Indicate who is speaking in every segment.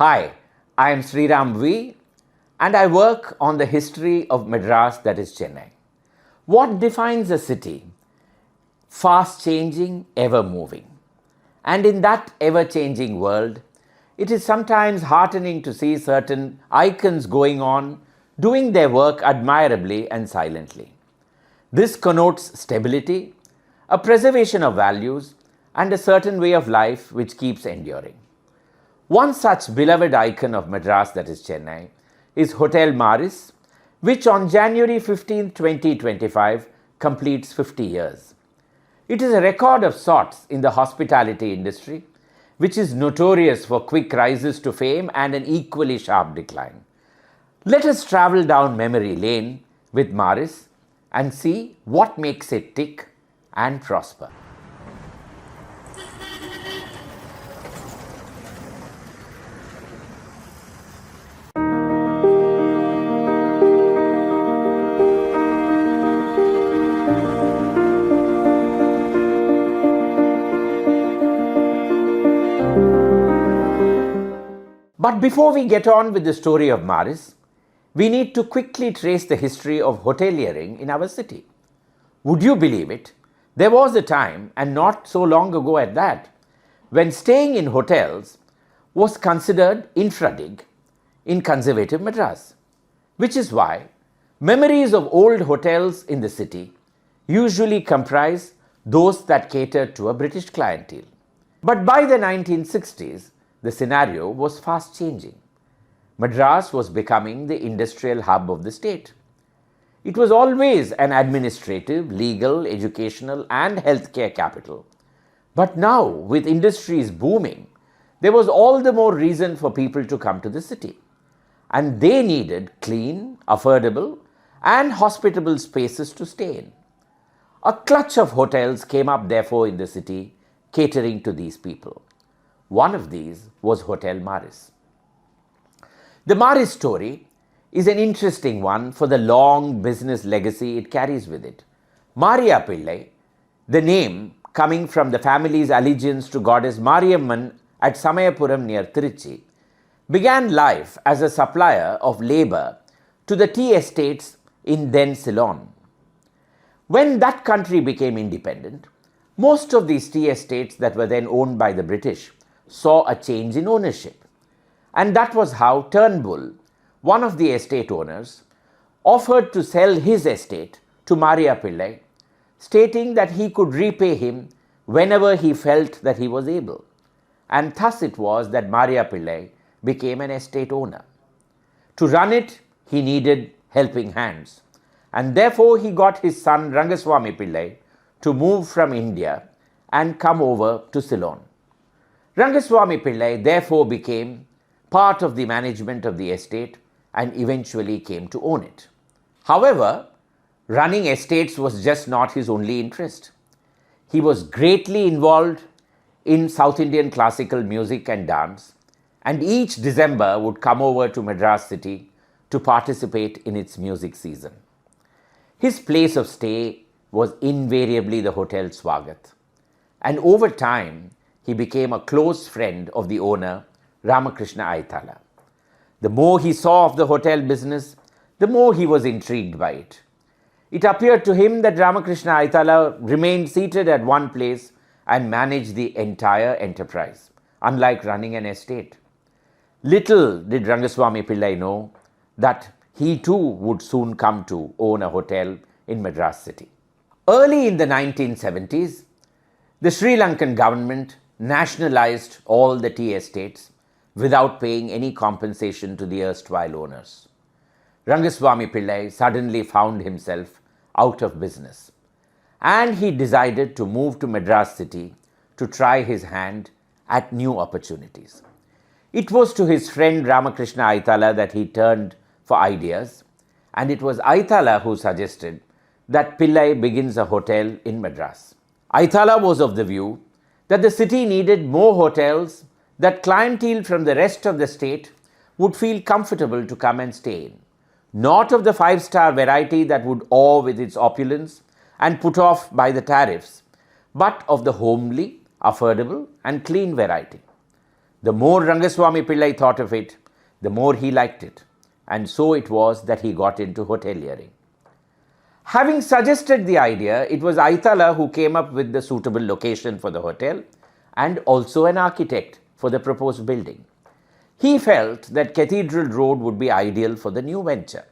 Speaker 1: Hi, I am Sriram V and I work on the history of Madras, that is Chennai. What defines a city? Fast changing, ever moving. And in that ever changing world, it is sometimes heartening to see certain icons going on, doing their work admirably and silently. This connotes stability, a preservation of values, and a certain way of life which keeps enduring. One such beloved icon of Madras, that is Chennai, is Hotel Maris, which on January 15, 2025 completes 50 years. It is a record of sorts in the hospitality industry, which is notorious for quick rises to fame and an equally sharp decline. Let us travel down memory lane with Maris and see what makes it tick and prosper. But before we get on with the story of Maris, we need to quickly trace the history of hoteliering in our city. Would you believe it? There was a time, and not so long ago at that, when staying in hotels was considered infra dig in conservative Madras, which is why memories of old hotels in the city usually comprise those that catered to a British clientele. But by the 1960s, the scenario was fast changing. Madras was becoming the industrial hub of the state. It was always an administrative, legal, educational, and healthcare capital. But now, with industries booming, there was all the more reason for people to come to the city. And they needed clean, affordable, and hospitable spaces to stay in. A clutch of hotels came up, therefore, in the city, catering to these people. One of these was Hotel Maris. The Maris story is an interesting one for the long business legacy it carries with it. Maria Pillai, the name coming from the family's allegiance to goddess Mariamman at Samayapuram near Trichy, began life as a supplier of labour to the tea estates in then Ceylon. When that country became independent, most of these tea estates that were then owned by the British saw a change in ownership. And that was how Turnbull, one of the estate owners, offered to sell his estate to Maria Pillai, stating that he could repay him whenever he felt that he was able. And thus it was that Maria Pillai became an estate owner. To run it, he needed helping hands. And therefore he got his son Rangaswamy Pillai to move from India and come over to Ceylon. Rangaswamy Pillai therefore became part of the management of the estate and eventually came to own it. However, running estates was just not his only interest. He was greatly involved in South Indian classical music and dance, and each December would come over to Madras city to participate in its music season. His place of stay was invariably the Hotel Swagat, and over time, he became a close friend of the owner, Ramakrishna Aitala. The more he saw of the hotel business, the more he was intrigued by it. It appeared to him that Ramakrishna Aitala remained seated at one place and managed the entire enterprise, unlike running an estate. Little did Rangaswamy Pillai know that he too would soon come to own a hotel in Madras city. Early in the 1970s, the Sri Lankan government nationalized all the tea estates without paying any compensation to the erstwhile owners. Rangaswamy Pillai suddenly found himself out of business, and he decided to move to Madras city to try his hand at new opportunities. It was to his friend Ramakrishna Aitala that he turned for ideas, and it was Aitala who suggested that Pillai begins a hotel in Madras. Aitala was of the view that the city needed more hotels that clientele from the rest of the state would feel comfortable to come and stay in. Not of the five-star variety that would awe with its opulence and put off by the tariffs, but of the homely, affordable and clean variety. The more Rangaswamy Pillai thought of it, the more he liked it, and so it was that he got into hoteliering. Having suggested the idea, it was Aitala who came up with the suitable location for the hotel and also an architect for the proposed building. He felt that Cathedral Road would be ideal for the new venture.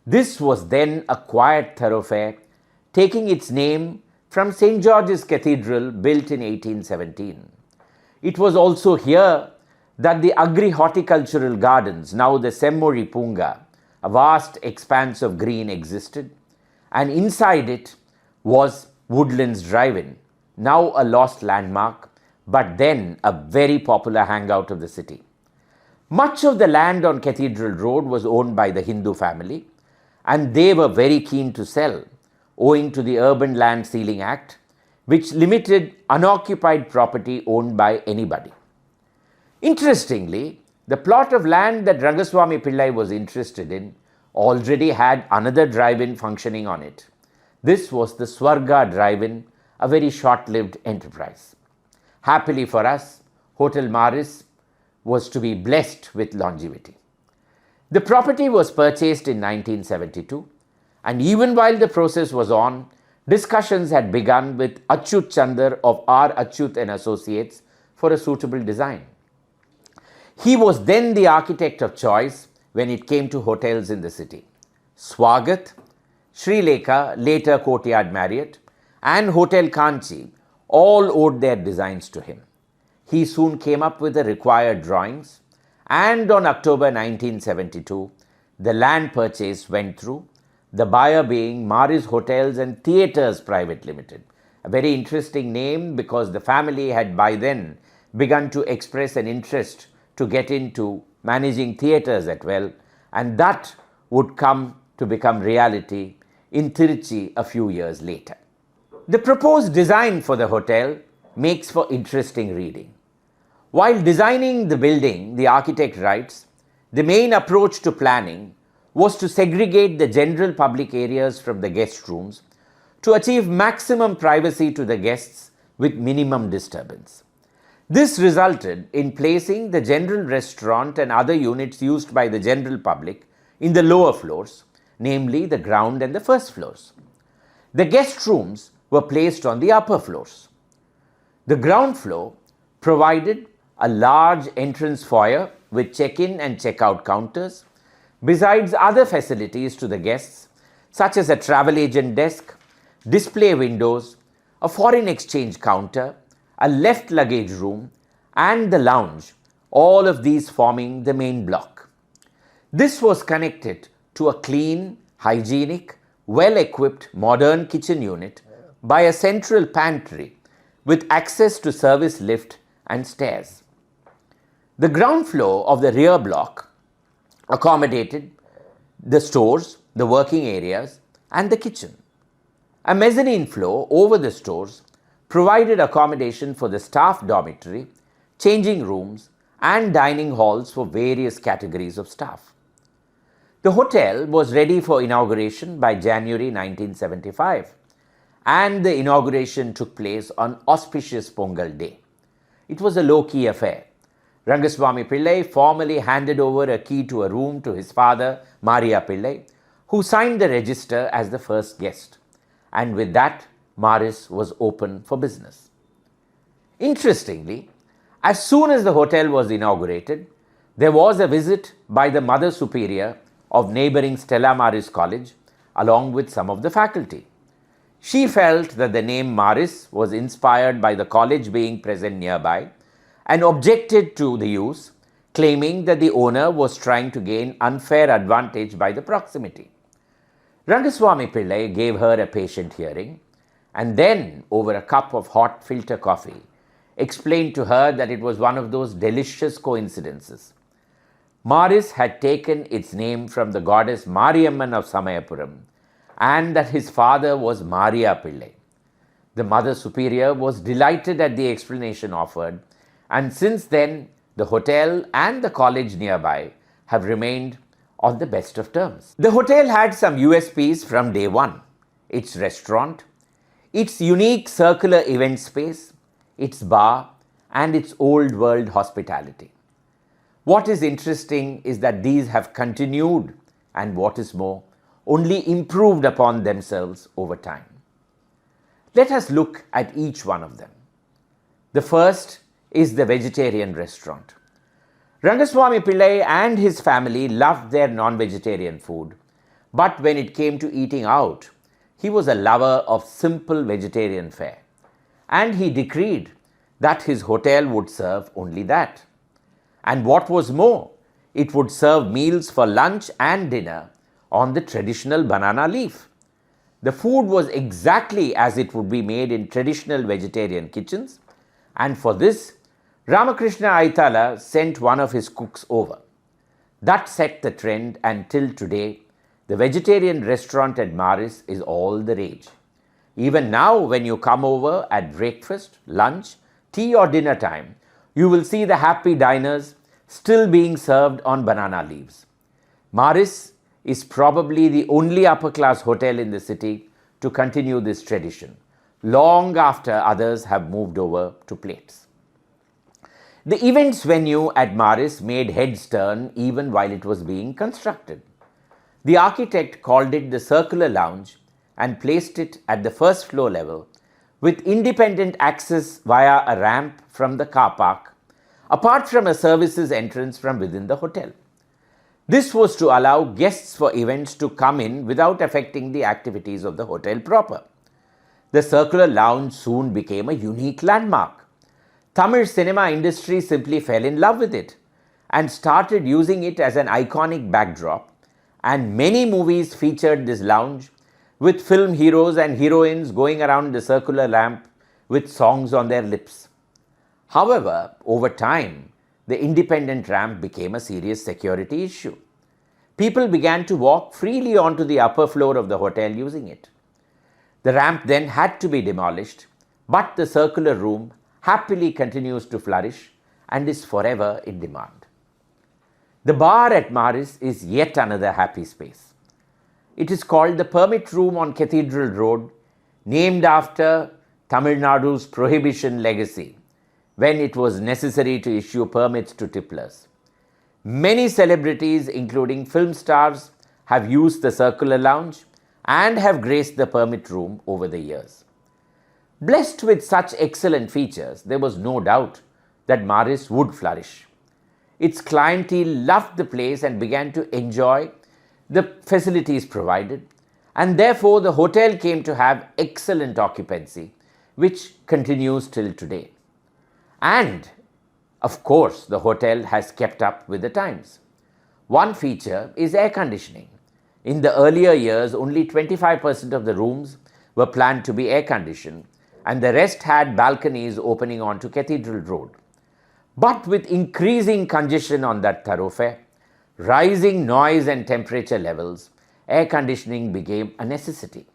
Speaker 1: This was then a quiet thoroughfare, taking its name from St. George's Cathedral, built in 1817. It was also here that the agri-horticultural gardens, now the Semmori Punga, a vast expanse of green, existed, and inside it was Woodlands Drive-In, now a lost landmark, but then a very popular hangout of the city. Much of the land on Cathedral Road was owned by the Hindu family, and they were very keen to sell, owing to the Urban Land Ceiling Act, which limited unoccupied property owned by anybody. Interestingly, the plot of land that Rangaswamy Pillai was interested in already had another drive-in functioning on it. This was the Swarga Drive-In, a very short-lived enterprise. Happily for us, Hotel Maris was to be blessed with longevity. The property was purchased in 1972, and even while the process was on, discussions had begun with Achyut Chandar of R. Achyut and Associates for a suitable design. He was then the architect of choice when it came to hotels in the city. Swagat, Sri Lekha, later Courtyard Marriott, and Hotel Kanchi all owed their designs to him. He soon came up with the required drawings, and on October 1972, the land purchase went through, the buyer being Maris Hotels and Theatres Private Limited. A very interesting name because the family had by then begun to express an interest to get into managing theatres as well, and that would come to become reality in Tiruchi a few years later. The proposed design for the hotel makes for interesting reading. While designing the building, the architect writes, the main approach to planning was to segregate the general public areas from the guest rooms to achieve maximum privacy to the guests with minimum disturbance. This resulted in placing the general restaurant and other units used by the general public in the lower floors, namely the ground and the first floors. The guest rooms were placed on the upper floors. The ground floor provided a large entrance foyer with check-in and check-out counters, besides other facilities to the guests such as a travel agent desk, display windows, a foreign exchange counter, a left luggage room, and the lounge, all of these forming the main block. This was connected to a clean, hygienic, well-equipped modern kitchen unit by a central pantry with access to service lift and stairs. The ground floor of the rear block accommodated the stores, the working areas, and the kitchen. A mezzanine floor over the stores provided accommodation for the staff dormitory, changing rooms, and dining halls for various categories of staff. The hotel was ready for inauguration by January 1975, and the inauguration took place on auspicious Pongal Day. It was a low-key affair. Rangaswamy Pillai formally handed over a key to a room to his father, Maria Pillai, who signed the register as the first guest. And with that, Maris was open for business. Interestingly, as soon as the hotel was inaugurated, there was a visit by the Mother Superior of neighbouring Stella Maris College, along with some of the faculty. She felt that the name Maris was inspired by the college being present nearby and objected to the use, claiming that the owner was trying to gain unfair advantage by the proximity. Rangaswamy Pillai gave her a patient hearing and then, over a cup of hot filter coffee, explained to her that it was one of those delicious coincidences. Maris had taken its name from the goddess Mariamman of Samayapuram, and that his father was Maria Pillai. The Mother Superior was delighted at the explanation offered, and since then the hotel and the college nearby have remained on the best of terms. The hotel had some USPs from day one: its restaurant, its unique circular event space, its bar, and its old world hospitality. What is interesting is that these have continued and, what is more, only improved upon themselves over time. Let us look at each one of them. The first is the vegetarian restaurant. Rangaswamy Pillai and his family loved their non-vegetarian food, but when it came to eating out, he was a lover of simple vegetarian fare, and he decreed that his hotel would serve only that. And what was more, it would serve meals for lunch and dinner on the traditional banana leaf. The food was exactly as it would be made in traditional vegetarian kitchens, and for this, Ramakrishna Aitala sent one of his cooks over. That set the trend, and till today, the vegetarian restaurant at Maris is all the rage. Even now, when you come over at breakfast, lunch, tea or dinner time, you will see the happy diners still being served on banana leaves. Maris is probably the only upper-class hotel in the city to continue this tradition, long after others have moved over to plates. The events venue at Maris made heads turn even while it was being constructed. The architect called it the Circular Lounge and placed it at the first floor level with independent access via a ramp from the car park, apart from a services entrance from within the hotel. This was to allow guests for events to come in without affecting the activities of the hotel proper. The Circular Lounge soon became a unique landmark. Tamil cinema industry simply fell in love with it and started using it as an iconic backdrop, and many movies featured this lounge with film heroes and heroines going around the circular lamp with songs on their lips. However, over time, the independent ramp became a serious security issue. People began to walk freely onto the upper floor of the hotel using it. The ramp then had to be demolished, but the circular room happily continues to flourish and is forever in demand. The bar at Maris is yet another happy space. It is called the Permit Room on Cathedral Road, named after Tamil Nadu's prohibition legacy, when it was necessary to issue permits to tipplers. Many celebrities, including film stars, have used the Circular Lounge and have graced the Permit Room over the years. Blessed with such excellent features, there was no doubt that Maris would flourish. Its clientele loved the place and began to enjoy the facilities provided, and therefore the hotel came to have excellent occupancy, which continues till today. And, of course, the hotel has kept up with the times. One feature is air conditioning. In the earlier years, only 25% of the rooms were planned to be air conditioned, and the rest had balconies opening onto Cathedral Road. But with increasing congestion on that thoroughfare, rising noise and temperature levels, air conditioning became a necessity.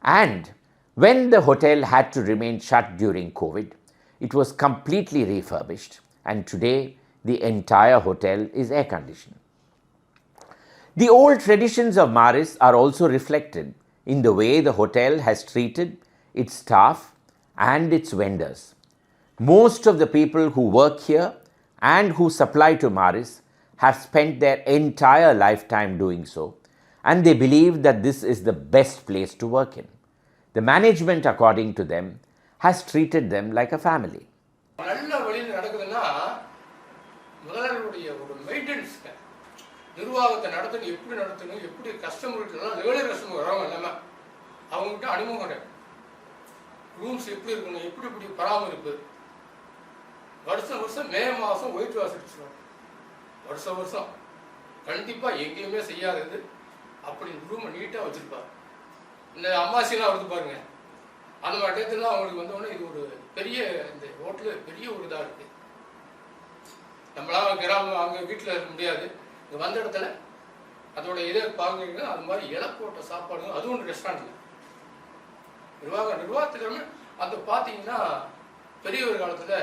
Speaker 1: And when the hotel had to remain shut during COVID, it was completely refurbished, and today the entire hotel is air conditioned. The old traditions of Maris are also reflected in the way the hotel has treated its staff and its vendors. Most of the people who work here and who supply to Maris have spent their entire lifetime doing so, and they believe that this is the best place to work in. The management, according to them, has treated them like a family.
Speaker 2: நிர்வாகத்தை நடத்தணும், எப்படி நடத்தணும், எப்படி கஸ்டமர்கிட்டலாம் regular customer வரவங்க இல்லாமல் அவங்ககிட்ட அனுபவம், rooms எப்படி இருக்கணும், எப்படி இப்படி பராமரிப்பு. வருஷம் மே மாதம் ஒயிட் வாஷ் அடிச்சிடும். வருஷம் கண்டிப்பாக எங்கேயுமே செய்யாதது அப்படி ரூமை நீட்டாக வச்சுருப்பார். இந்த அம்மாசிலாம் வருது பாருங்க, அந்த மாதிரி இடத்துலாம் அவங்களுக்கு வந்தோடனே இது ஒரு பெரிய, இந்த ஹோட்டலு பெரிய ஒரு இதாக இருக்குது. நம்மளாம் கிராமம் அங்கே வீட்டில் இருக்க முடியாது, இங்கே வந்த இடத்துல அதோட இதை பார்க்குறீங்க. அது மாதிரி இலை போட்ட சாப்பாடு, அதுவும் ஒன்று ரெஸ்டாரண்ட்டில் நிர்வாகத்தில் அந்த பார்த்தீங்கன்னா பெரிய ஒரு காலத்தில்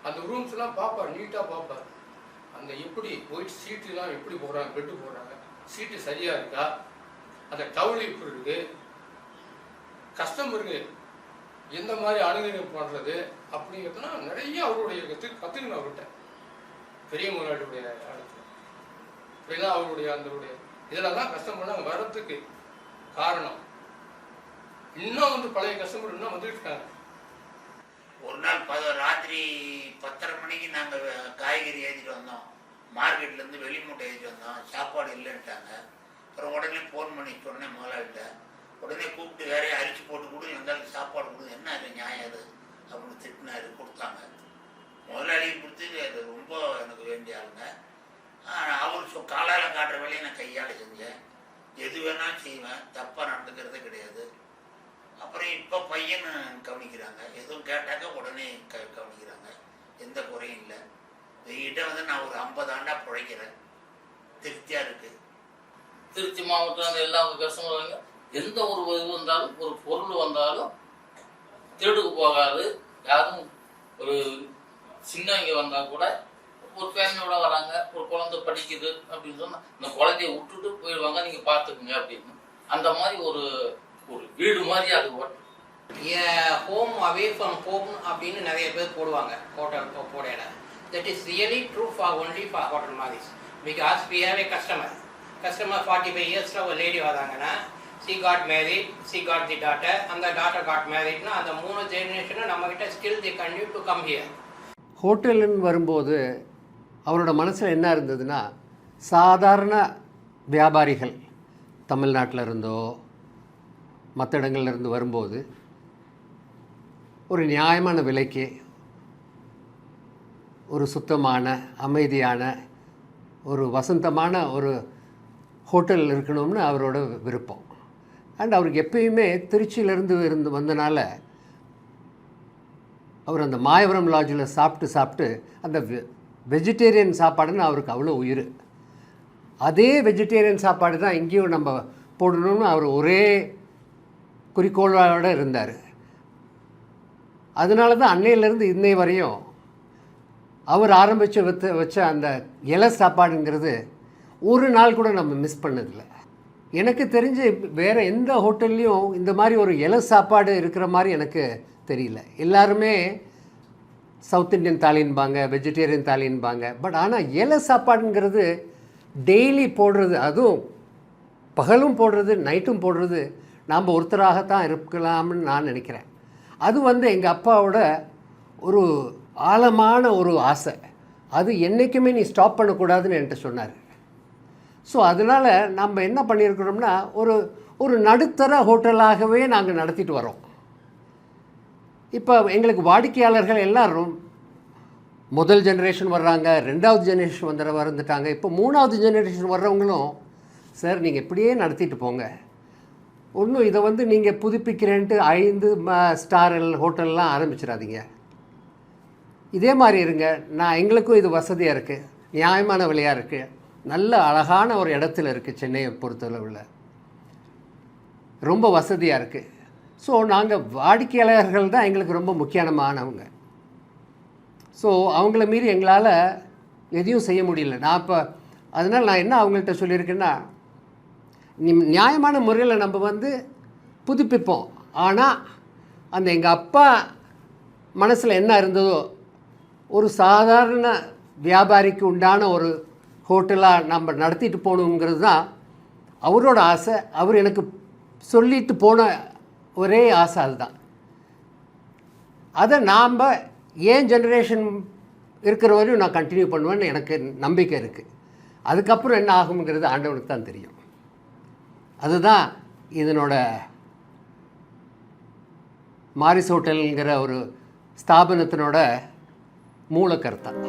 Speaker 2: அந்த ரூம்ஸ்லாம் பார்ப்பார், நீட்டாக பார்ப்பார். அந்த எப்படி ஒயிட் சீட்டுலாம் எப்படி போடுறாங்க, பெட்டு போடுறாங்க, சீட்டு சரியாக இருக்கா, அந்த டவுல் எப்படி இருக்குது, கஸ்டமருக்கு எந்த மாதிரி அணுகுமுறை பண்ணுறது அப்படிங்கிறதுனா நிறைய அவருடைய கற்றுக்கணும் அவர்கிட்ட பெரிய முதலாளியுடைய இடத்துல. அப்படின்னா அவருடைய அந்த இதில் தான் கஸ்டமர் அங்கே வர்றதுக்கு காரணம். இன்னும் வந்து பழைய கஸ்டமர் இன்னும் வந்துட்டு இருக்காங்க.
Speaker 3: ஒரு நாள் ராத்திரி 10:30 மணிக்கு நாங்கள் காய்கறி ஏற்றிட்டு வந்தோம், மார்க்கெட்லேருந்து வெளி மூட்டை ஏற்றிட்டு வந்தோம், சாப்பாடு இல்லைன்ட்டாங்க. அப்புறம் உடனே ஃபோன் பண்ணி சொன்னேன் முதலாளிட்ட. உடனே கூப்பிட்டு வேறையே அரிசி போட்டு கொடு, இருந்தாலும் சாப்பாடு கொடு, என்ன அது நியாயம் அது அப்படின்னு திட்டினாரு. கொடுத்தாங்க. முதலாளி கொடுத்து அது ரொம்ப எனக்கு வேண்டிய ஆளுங்க. அவர் காலால் காட்டுற வேலையை நான் கையால் செஞ்சேன். எது வேணாலும் செய்வேன், தப்பாக நடந்துக்கிறதே கிடையாது. அப்புறம் இப்போ பையன் கவனிக்கிறாங்க, எதுவும் கேட்டாக்க உடனே கவனிக்கிறாங்க, எந்த குறையும் இல்லை. இவங்கிட்ட வந்து நான் ஒரு 50 ஆண்டாக பிழைக்கிறேன், திருப்தியாக இருக்குது.
Speaker 4: திருச்சி மாவட்டம் எல்லா கஸ்டமர் எந்த ஒரு இது வந்தாலும், ஒரு பொருள் வந்தாலும் திருடுக்கு போகாது. யாரும் ஒரு சின்னவங்க வந்தால் கூட ஒரு ஃபேமிலியோட வராங்க, ஒரு குழந்தை படிக்குது அப்படின்னு சொன்னால் இந்த குழந்தைய விட்டுட்டு போயிடுவாங்க, நீங்கள் பார்த்துக்குங்க அப்படின்னு. அந்த மாதிரி ஒரு வீடு மாதிரி அது
Speaker 5: ஹோம் அவே ஃப்ரம் ஹோம் அப்படின்னு நிறைய பேர் போடுவாங்க ஹோட்டல் போடையில. That is really true for only for hotel மாதிரிஸ். Because we have a customer 45 இயர்ஸில் ஒரு லேடி வராங்கன்னா, she got married, she got the daughter, அந்த டாட்டர் காட் மேரிட்னா அந்த 3 ஜெனரேஷனும் நம்மக்கிட்ட still the continue to come here.
Speaker 6: ஹோட்டலுன்னு வரும்போது அவரோட மனசில் என்ன இருந்ததுன்னா, சாதாரண வியாபாரிகள் தமிழ்நாட்டில் இருந்தோ மற்ற இடங்கள்லேருந்து வரும்போது ஒரு நியாயமான விலைக்கு ஒரு சுத்தமான அமைதியான ஒரு வசந்தமான ஒரு ஹோட்டல் இருக்கணும்னு அவரோட விருப்பம். அண்ட் அவருக்கு எப்பயுமே திருச்சியிலேருந்து வந்தனால அவர் அந்த மாயவரம் லாட்ஜில் சாப்பிட்டு அந்த வெஜிடேரியன் சாப்பாடுன்னு அவருக்கு அவ்வளோ உயிர். அதே வெஜிடேரியன் சாப்பாடு தான் இங்கேயும் நம்ம போடணும்னு அவர் ஒரே குறிக்கோளோடு இருந்தார். அதனால தான் அன்னையிலேருந்து இன்னை வரையும் அவர் ஆரம்பித்து வச்ச அந்த இலை சாப்பாடுங்கிறது ஒரு நாள் கூட நம்ம மிஸ் பண்ணதில்லை. எனக்கு தெரிஞ்சு வேறு எந்த ஹோட்டல்லையும் இந்த மாதிரி ஒரு இலை சாப்பாடு இருக்கிற மாதிரி எனக்கு தெரியல. எல்லாருமே சவுத் இண்டியன் தாலின்பாங்க, வெஜிடேரியன் தாலின்பாங்க. பட் ஆனால் இலை சாப்பாடுங்கிறது டெய்லி போடுறது, அதுவும் பகலும் போடுறது நைட்டும் போடுறது நாம் ஒருத்தராகத்தான் இருக்கலாம்னு நான் நினைக்கிறேன். அது வந்து எங்கள் அப்பாவோட ஒரு ஆழமான ஒரு ஆசை. அது என்றைக்குமே நீ ஸ்டாப் பண்ணக்கூடாதுன்னு என்கிட்ட சொன்னார். ஸோ அதனால் நம்ம என்ன பண்ணியிருக்கிறோம்னா, ஒரு நடுத்தர ஹோட்டலாகவே நாங்கள் நடத்திட்டு வரோம். இப்போ எங்களுக்கு வாடிக்கையாளர்கள் எல்லாரும் முதல் ஜெனரேஷன் வர்றாங்க, 2வது ஜெனரேஷன் வந்துட்டாங்க, இப்போ 3வது ஜெனரேஷன் வர்றவங்களும், சார் நீங்கள் இப்படியே நடத்திட்டு போங்க, ஒன்றும் இதை வந்து நீங்கள் புதுப்பிக்கிறேன்ட்டு 5 ஸ்டார் ஹோட்டல்லாம் ஆரம்பிச்சிடாதீங்க, இதே மாதிரி இருங்க. எங்களுக்கும் இது வசதியாக இருக்குது, நியாயமான விலையாக இருக்குது, நல்ல அழகான ஒரு இடத்துல இருக்குது, சென்னையை பொறுத்தளவில் ரொம்ப வசதியாக இருக்குது. ஸோ நாங்கள் வாடிக்கையாளர்கள் தான் எங்களுக்கு ரொம்ப முக்கியமானவங்க. ஸோ அவங்கள மீறி எங்களால் எதையும் செய்ய முடியல. அதனால் நான் என்ன அவங்கள்ட்ட சொல்லியிருக்கேன்னா, நியாயமான முறையில் நம்ம வந்து புதுப்பிப்போம். ஆனால் அந்த எங்கள் அப்பா மனசில் என்ன இருந்ததோ, ஒரு சாதாரண வியாபாரிக்கு உண்டான ஒரு ஹோட்டலாக நம்ம நடத்திட்டு போகணுங்கிறது தான் அவரோட ஆசை. அவர் எனக்கு சொல்லிட்டு போன ஒரே ஆசை அதுதான். அதை நாம் ஏன் ஜெனரேஷன் இருக்கிற வரையும் நான் கண்டினியூ பண்ணுவேன்னு எனக்கு நம்பிக்கை இருக்குது. அதுக்கப்புறம் என்ன ஆகுங்கிறது ஆண்டவனுக்கு தான் தெரியும். அதுதான் இதனோட மாரிஸ் ஹோட்டலுங்கிற ஒரு ஸ்தாபனத்தினோட மூல கருத்தான்.